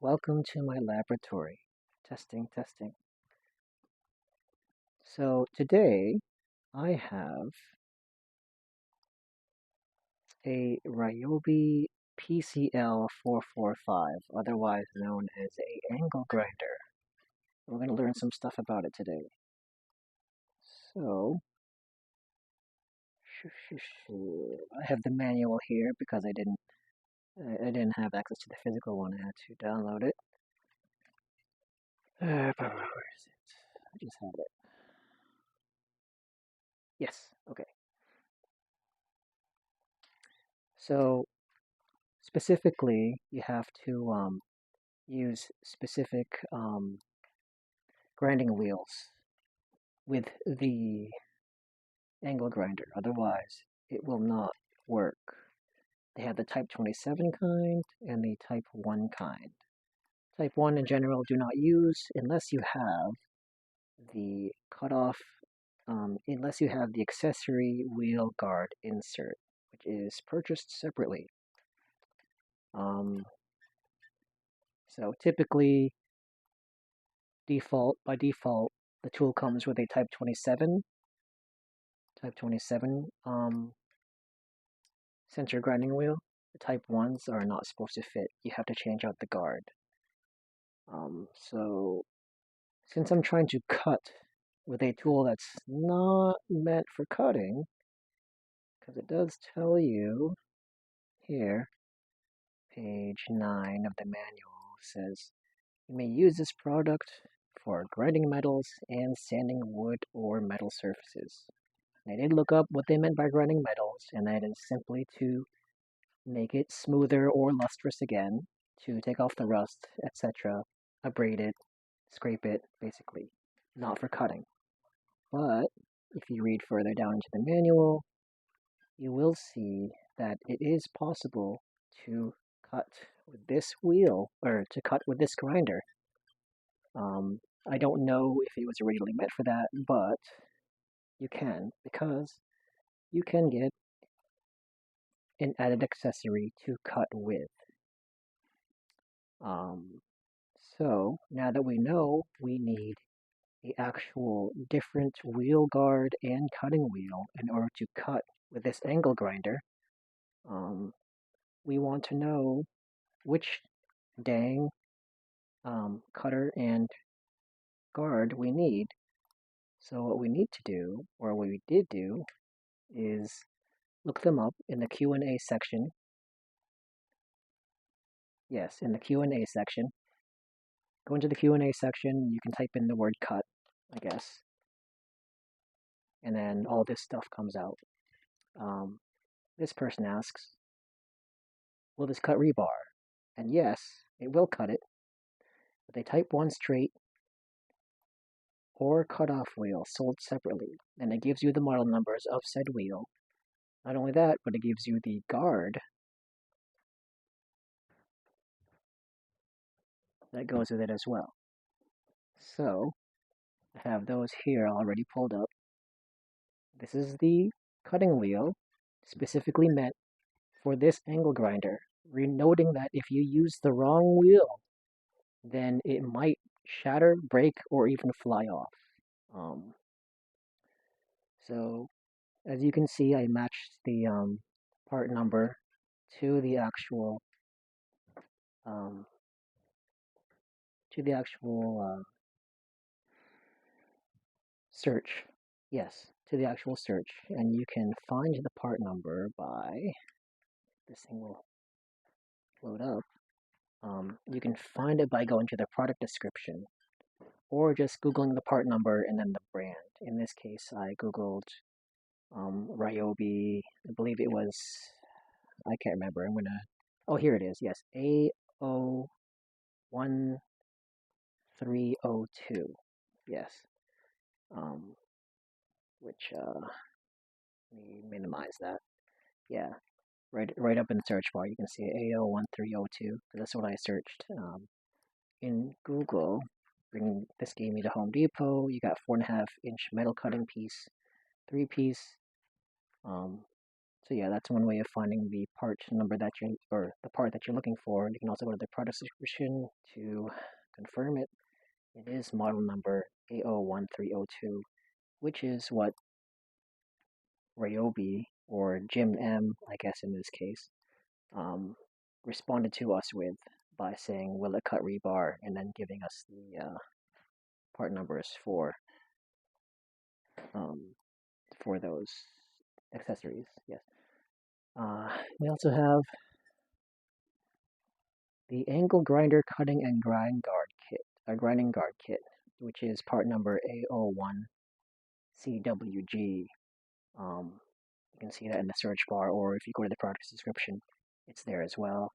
Welcome to my laboratory. Testing, testing. So today I have a Ryobi PCL445, otherwise known as a angle grinder. We're going to learn some stuff about it today. So, I have the manual here because I didn't have access to the physical one. I had to download it. Where is it? I just have it. Yes, okay. So specifically, you have to use specific grinding wheels with the angle grinder, otherwise it will not work. They have the Type 27 kind and the Type 1 kind. Type 1 in general do not use unless you have the cutoff, unless you have the accessory wheel guard insert, which is purchased separately. So typically, by default, the tool comes with a Type 27 center grinding wheel. The Type 1s are not supposed to fit. You have to change out the guard. So since I'm trying to cut with a tool that's not meant for cutting, because it does tell you here, page 9 of the manual says, you may use this product for grinding metals and sanding wood or metal surfaces. I did look up what they meant by grinding metals, and that is simply to make it smoother or lustrous again, to take off the rust, etc., abrade it, scrape it, basically, not for cutting. But if you read further down into the manual, you will see that it is possible to cut with this wheel, or to cut with this grinder. I don't know if it was originally meant for that, but you can, because you can get an added accessory to cut with. So now that we know we need the actual different wheel guard and cutting wheel in order to cut with this angle grinder, we want to know which dang cutter and guard we need. So what we need to do, or what we did do, is look them up in the Q&A section. Yes, in the Q&A section. Go into the Q&A section, you can type in the word cut, I guess. And then all this stuff comes out. This person asks, will this cut rebar? And yes, it will cut it with a Type 1 straight or cutoff wheel sold separately. And it gives you the model numbers of said wheel. Not only that, but it gives you the guard that goes with it as well. So, I have those here already pulled up. This is the cutting wheel specifically meant for this angle grinder, noting that if you use the wrong wheel, then it might shatter, break, or even fly off. So, as you can see, I matched the part number to the actual um, search. Yes, to the actual search, and you can find the part number by this thing will load up. You can find it by going to the product description or just Googling the part number and then the brand. In this case, I Googled Ryobi. I believe it was, I can't remember. Oh, here it is. Yes, A01302. Yes. Which, let me minimize that. Yeah, right up in the search bar, you can see A01302. That's what I searched in Google. This gave me the Home Depot. You got 4.5-inch metal cutting piece, 3-piece, So yeah, that's one way of finding the part number that you or the part that you're looking for. You can also go to the product description to confirm it. It is model number A01302, which is what Ryobi or Jim M, I guess in this case, um, responded to us with by saying, "Will it cut rebar?" and then giving us the part numbers um, for those accessories. Yes. We also have the angle grinder cutting and grinding guard kit, which is part number A01CWG. You can see that in the search bar, or if you go to the product description, it's there as well.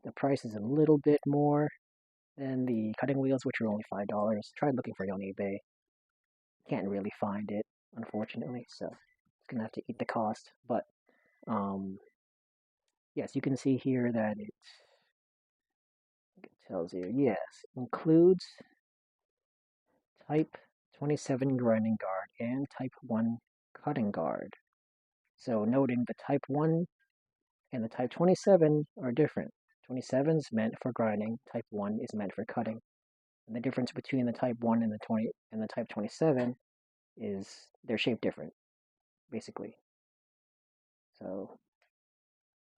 The price is a little bit more than the cutting wheels, which are only $5. Tried looking for it on eBay. Can't really find it, unfortunately, so it's gonna have to eat the cost. But yes, you can see here that it tells you, yes, includes type 27 grinding guard and type 1 cutting guard. So noting the type 1 and the type 27 are different. 27 is meant for grinding, type 1 is meant for cutting. And the difference between the type 1 and the type 27 is they're shaped different, basically. So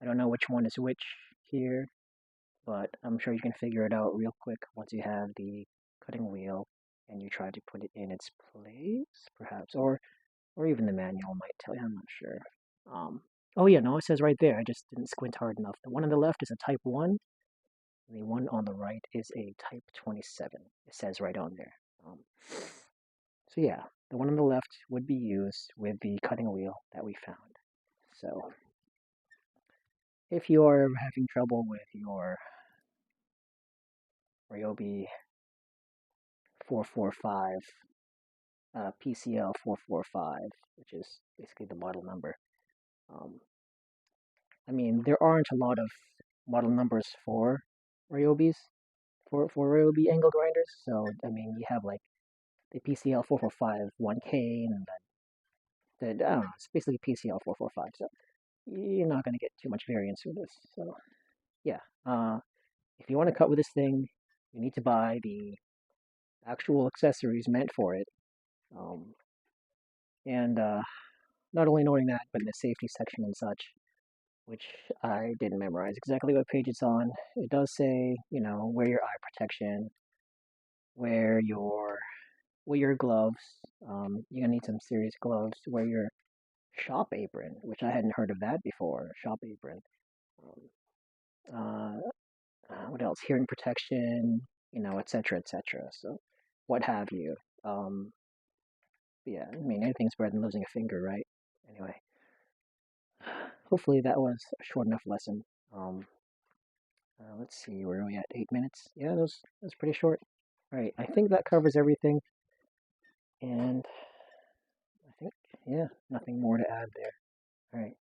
I don't know which one is which here, but I'm sure you can figure it out real quick once you have the cutting wheel and you try to put it in its place, perhaps, or even the manual might tell you. I'm not sure. Oh yeah, no, it says right there. I just didn't squint hard enough. The one on the left is a type 1, and the one on the right is a type 27. It says right on there. So yeah, the one on the left would be used with the cutting wheel that we found. So if you are having trouble with your Ryobi 445, PCL 445, which is basically the model number. I mean, there aren't a lot of model numbers for Ryobis, for Ryobi angle grinders. So, I mean, you have like the PCL 445 1K, and then I don't know, it's basically PCL 445. So, you're not going to get too much variance with this. So, yeah, if you want to cut with this thing, you need to buy the actual accessories meant for it. Um, and not only knowing that, but in the safety section and such, which I didn't memorize exactly what page it's on. It does say, wear your eye protection, wear your gloves. You're gonna need some serious gloves. Wear your shop apron, which I hadn't heard of that before. Shop apron. Um, what else? Hearing protection, etc., etc. So, what have you? Um, yeah, I mean, anything's better than losing a finger, right? Anyway, hopefully that was a short enough lesson. Let's see, where are we at? 8 minutes? Yeah, that was pretty short. All right, I think that covers everything, and I think, yeah, nothing more to add there. All right.